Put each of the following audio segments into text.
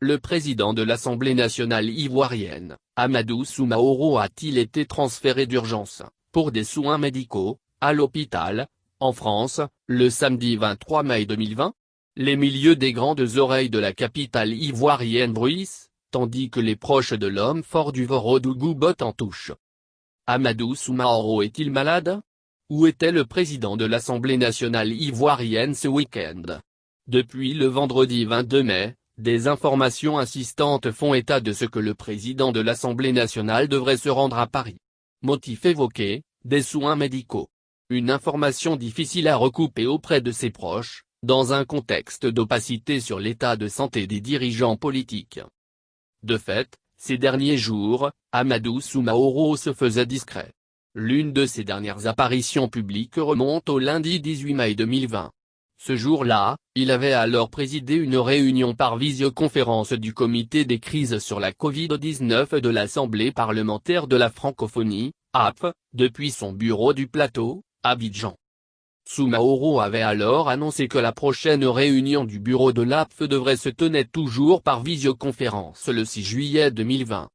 Le président de l'Assemblée nationale ivoirienne, Amadou Soumaoro a-t-il été transféré d'urgence, pour des soins médicaux, à l'hôpital, en France, le samedi 23 mai 2020 ? Les milieux des grandes oreilles de la capitale ivoirienne bruissent, tandis que les proches de l'homme fort du Ouagadougou bottent en touche. Amadou Soumaoro est-il malade? Où était le président de l'Assemblée nationale ivoirienne ce week-end? Depuis le vendredi 22 mai, des informations insistantes font état de ce que le président de l'Assemblée nationale devrait se rendre à Paris. Motif évoqué, des soins médicaux. Une information difficile à recouper auprès de ses proches, dans un contexte d'opacité sur l'état de santé des dirigeants politiques. De fait, ces derniers jours, Amadou Soumaoro se faisait discret. L'une de ses dernières apparitions publiques remonte au lundi 18 mai 2020. Ce jour-là, il avait alors présidé une réunion par visioconférence du comité des crises sur la Covid-19 de l'Assemblée parlementaire de la francophonie, AP, depuis son bureau du Plateau, Abidjan. Soumaoro avait alors annoncé que la prochaine réunion du bureau de l'APF devrait se tenir toujours par visioconférence le 6 juillet 2020.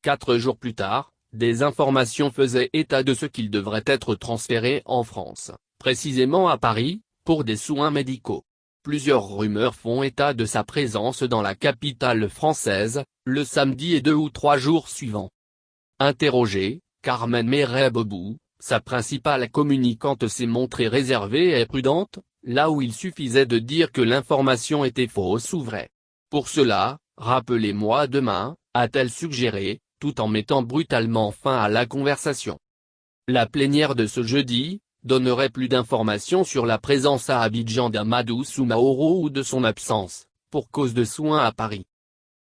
4 jours plus tard, des informations faisaient état de ce qu'il devrait être transféré en France, précisément à Paris, pour des soins médicaux. Plusieurs rumeurs font état de sa présence dans la capitale française, le samedi et 2 ou 3 jours suivants. Interrogée, Carmen Merebobou, sa principale communicante, s'est montrée réservée et prudente, là où il suffisait de dire que l'information était fausse ou vraie. Pour cela, rappelez-moi demain, a-t-elle suggéré, tout en mettant brutalement fin à la conversation. La plénière de ce jeudi donnerait plus d'informations sur la présence à Abidjan d'Amadou Soumaoro ou de son absence, pour cause de soins à Paris.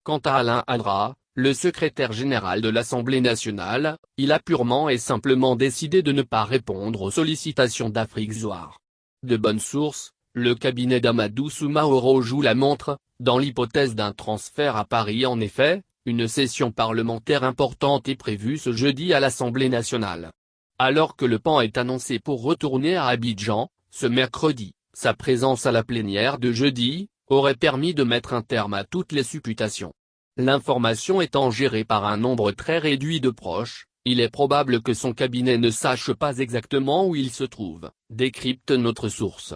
Quant à Alain Adra, le secrétaire général de l'Assemblée nationale, il a purement et simplement décidé de ne pas répondre aux sollicitations d'Afrique Zoar. De bonnes sources, le cabinet d'Amadou Soumaoro joue la montre, dans l'hypothèse d'un transfert à Paris. En effet, une session parlementaire importante est prévue ce jeudi à l'Assemblée nationale. Alors que le PAN est annoncé pour retourner à Abidjan, ce mercredi, sa présence à la plénière de jeudi aurait permis de mettre un terme à toutes les supputations. L'information étant gérée par un nombre très réduit de proches, il est probable que son cabinet ne sache pas exactement où il se trouve, décrypte notre source.